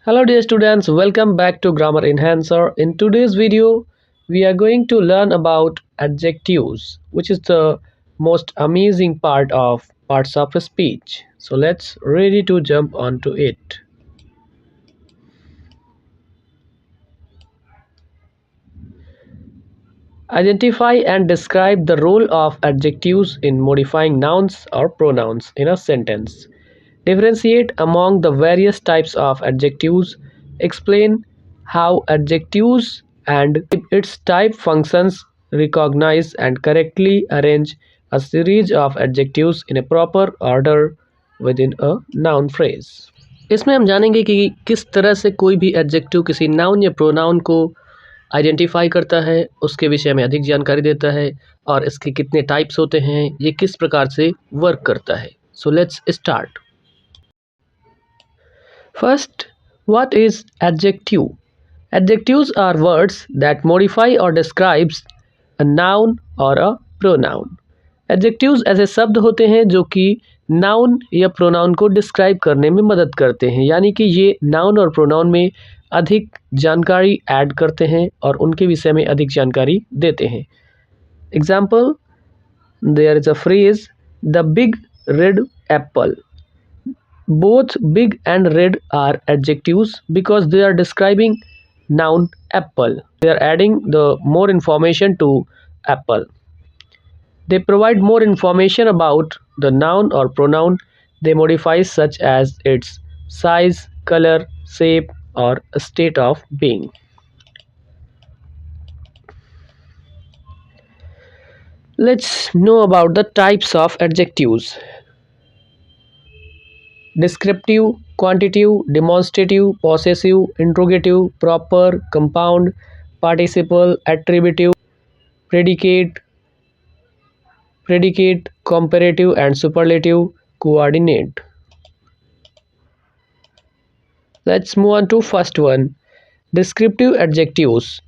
Hello dear students, welcome back to Grammar Enhancer. In today's video, we are going to learn about adjectives, which is the most amazing parts of a speech. So let's ready to jump onto it. Identify and describe the role of adjectives in modifying nouns or pronouns in a sentence. Differentiate among the various types of adjectives. Explain how adjectives and its type functions. Recognize and correctly arrange a series of adjectives in a proper order within a noun phrase. इसमें हम जानेंगे कि किस तरह से कोई भी adjective किसी नाउन या प्रोनाउन को आइडेंटिफाई करता है, उसके विषय में अधिक जानकारी देता है और इसके कितने टाइप्स होते हैं, ये किस प्रकार से वर्क करता है. So let's start. First, what is adjective? Adjectives are words that modify or describes a noun or a pronoun. Adjectives ऐसे शब्द होते हैं जो कि नाउन या प्रोनाउन को डिस्क्राइब करने में मदद करते हैं, यानी कि ये नाउन और प्रोनाउन में अधिक जानकारी ऐड करते हैं और उनके विषय में अधिक जानकारी देते हैं. Example, there is a phrase the big red apple. Both big and red are adjectives because they are describing noun apple. They are adding the more information to apple. They provide more information about the noun or pronoun they modify, such as its size, color, shape, or state of being. Let's know about the types of adjectives. Descriptive, quantitative, demonstrative, possessive, interrogative, proper, compound, participle, attributive, predicate, comparative, and superlative, coordinate. Let's move on to first one. Descriptive adjectives.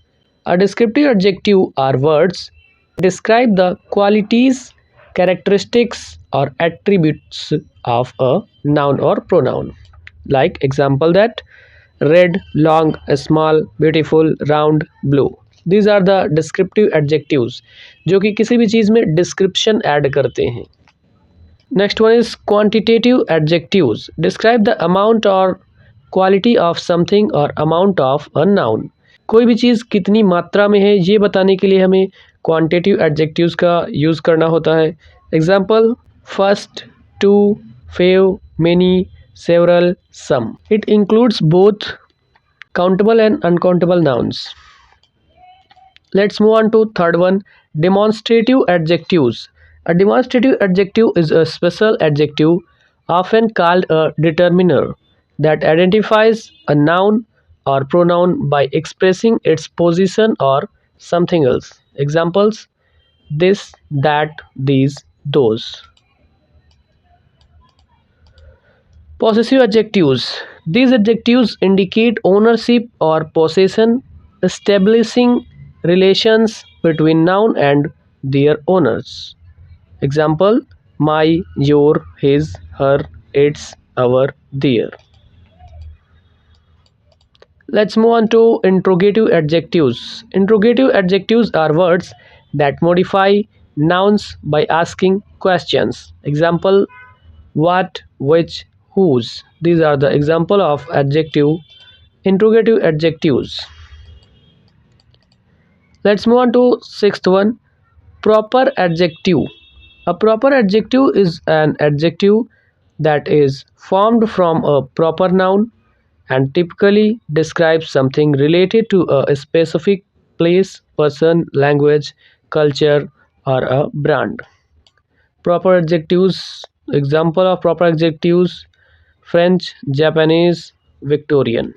A descriptive adjective are words describe the qualities, characteristics, or attributes of a noun or pronoun. Like example that red, long, small, beautiful, round, blue. These are the descriptive adjectives जो कि किसी भी चीज़ में description add करते हैं. Next one is quantitative adjectives. Describe the amount or quality of something or amount of a noun. कोई भी चीज़ कितनी मात्रा में है ये बताने के लिए हमें क्वांटिटेटिव एडजेक्टिव्स का यूज़ करना होता है. Example, first, two, few, many, several, some. It includes both countable and uncountable nouns. Let's move on to third one, demonstrative adjectives. A demonstrative adjective is a special adjective often called a determiner that identifies a noun or pronoun by expressing its position or something else. Examples, this, that, these, those. Possessive adjectives. These adjectives indicate ownership or possession, establishing relations between noun and their owners. Example, my, your, his, her, its, our, their. Let's move on to interrogative adjectives. Interrogative adjectives are words that modify nouns by asking questions. Example, what, which, whose. These are the example of interrogative adjectives. Let's move on to sixth one, proper adjective. A proper adjective is an adjective that is formed from a proper noun and typically describes something related to a specific place, person, language, culture, or a brand. Proper adjectives, example of proper adjectives, French, Japanese, Victorian.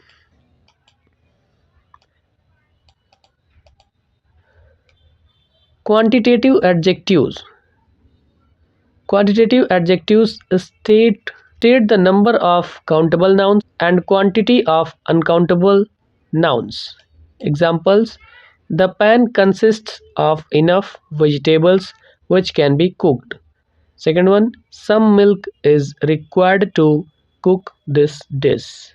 Quantitative adjectives. Quantitative adjectives state the number of countable nouns and quantity of uncountable nouns. Examples, the pan consists of enough vegetables which can be cooked. Second one, some milk is required to cook this dish.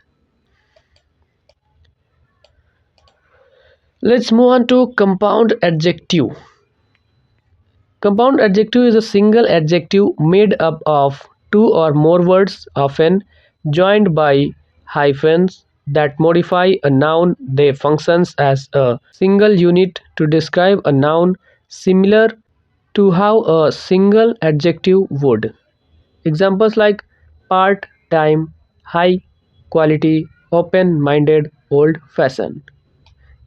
Let's move on to compound adjective. Compound adjective is a single adjective made up of two or more words, often joined by hyphens, that modify a noun. They functions as a single unit to describe a noun, similar to how a single adjective would. Examples like part time, high quality, open minded, old fashioned.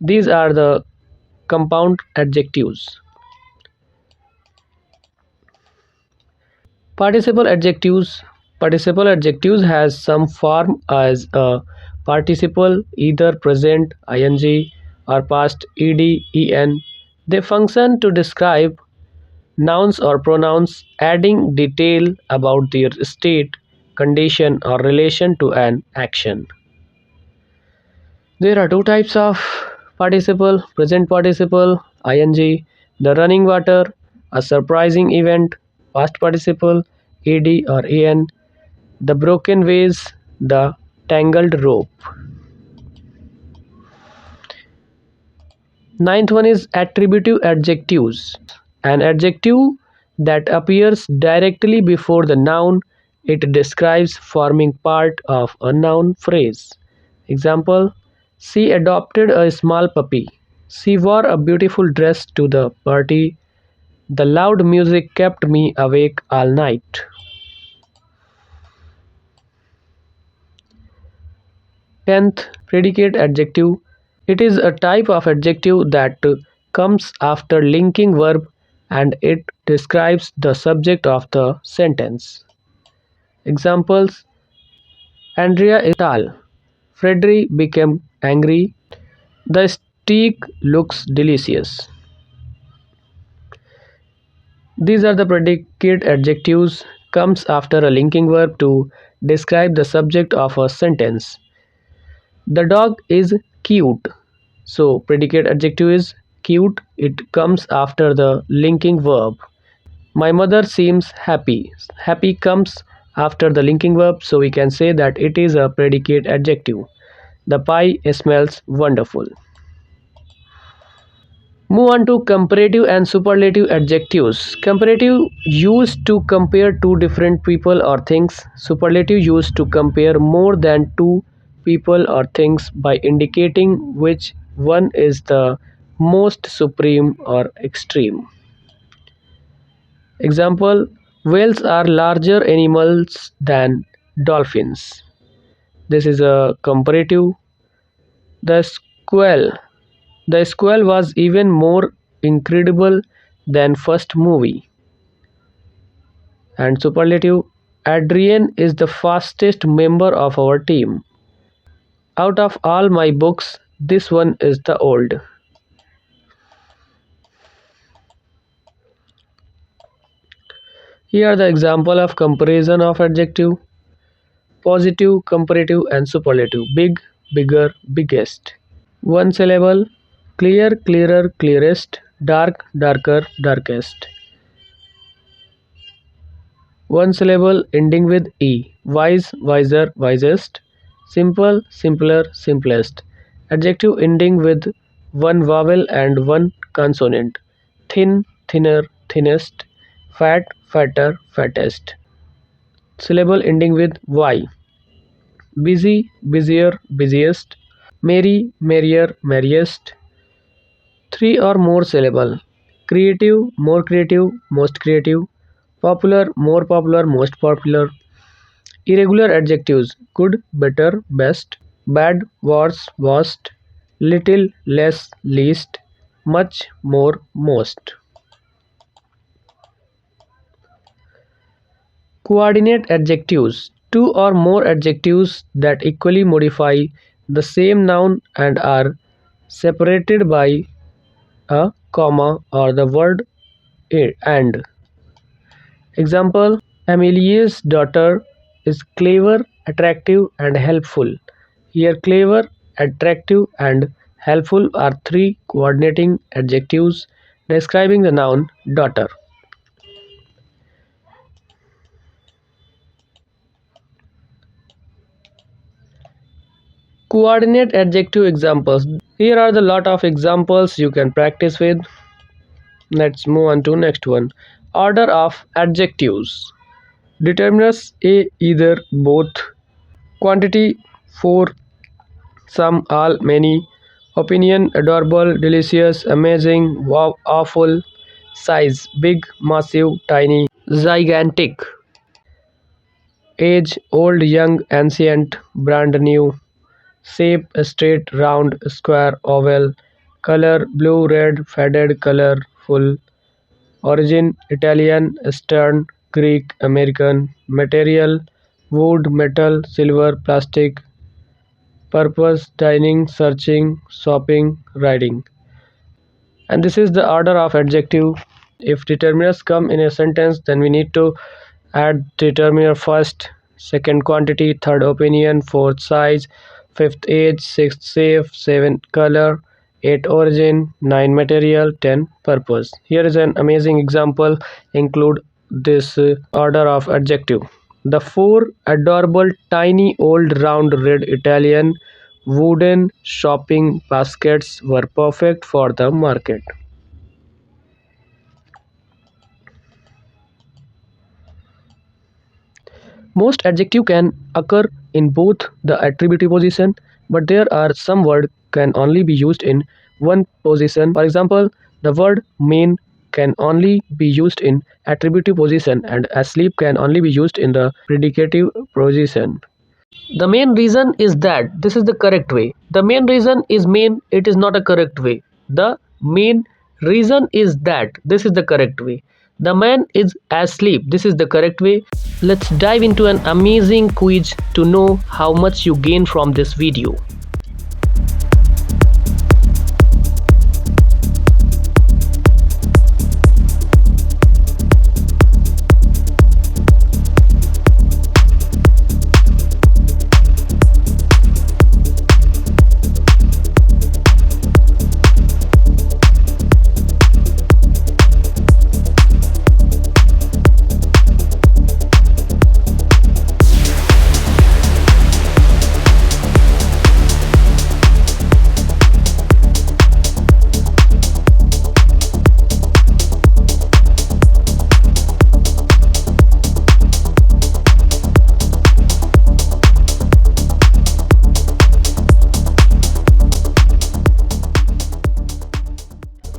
These are the compound adjectives. Participle adjectives. Participle adjectives has some form as a participle, either present ing or past ed en. They function to describe nouns or pronouns, adding detail about their state, condition, or relation to an action. There are two types of participle: present participle, ing, the running water, a surprising event; past participle, ed or an, the broken vase, the tangled rope. Ninth one is attributive adjectives. An adjective that appears directly before the noun it describes, forming part of a noun phrase. Example: she adopted a small puppy. She wore a beautiful dress to the party. The loud music kept me awake all night. 10th, predicate adjective. It is a type of adjective that comes after linking verb and it describes the subject of the sentence. Examples: Andrea is tall. Frederick became angry. The steak looks delicious. These are the predicate adjectives comes after a linking verb to describe the subject of a sentence. The dog is cute. So predicate adjective is cute. It comes after the linking verb. My mother seems happy. Happy comes after the linking verb, so we can say that it is a predicate adjective. The pie smells wonderful. Move on to comparative and superlative adjectives. Comparative used to compare two different people or things. Superlative used to compare more than two people or things by indicating which one is the most supreme or extreme. Example: whales are larger animals than dolphins. This is a comparative. The squall. The squall was even more incredible than first movie. And superlative: Adrian is the fastest member of our team. Out of all my books, this one is the old. Here are the example of comparison of adjective: positive, comparative, and superlative. Big, bigger, biggest. One syllable: clear, clearer, clearest; dark, darker, darkest. One syllable ending with e: wise, wiser, wisest; simple, simpler, simplest. Adjective ending with one vowel and one consonant: thin, thinner, thinnest; fat, fatter, fattest. Syllable ending with y: busy, busier, busiest; merry, merrier, merriest. Three or more syllable: creative, more creative, most creative; popular, more popular, most popular. Irregular adjectives: good, better, best; bad, worse, worst; little, less, least; much, more, most. Coordinate adjectives: two or more adjectives that equally modify the same noun and are separated by a comma or the word and. Example: Amelia's daughter is clever, attractive, and helpful. Here, clever, attractive, and helpful are three coordinating adjectives describing the noun daughter. Coordinate adjective examples. Here are the lot of examples you can practice with. Let's move on to next one. Order of adjectives. Determiners a either, both. Quantity 4, some, all, many. Opinion adorable, delicious, amazing, wow, awful. Size big, massive, tiny, gigantic. Age old, young, ancient, brand new. Shape straight, round, square, oval. Color blue, red, faded, colorful. Origin Italian, Eastern, Greek, American. Material wood, metal, silver, plastic. Purpose dining, searching, shopping, riding. And this is the order of adjective. If determiners come in a sentence, then we need to add determiner first, second quantity, third opinion, fourth size, fifth age, sixth shape, seventh color, eight origin, nine material, 10 purpose. Here is an amazing example. Include this order of adjective. The four adorable tiny old round red Italian wooden shopping baskets were perfect for the market. Most adjective can occur in both the attributive position, but there are some word can only be used in one position. For example, the word mean can only be used in attributive position and asleep can only be used in the predicative position. The main reason is that this is the correct way. The main reason is main, it is not a correct way. The main reason is that this is the correct way. The man is asleep, this is the correct way. Let's dive into an amazing quiz to know how much you gain from this video.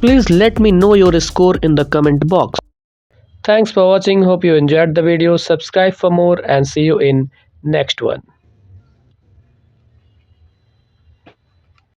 Please let me know your score in the comment box. Thanks for watching. Hope you enjoyed the video. Subscribe for more and see you in next one.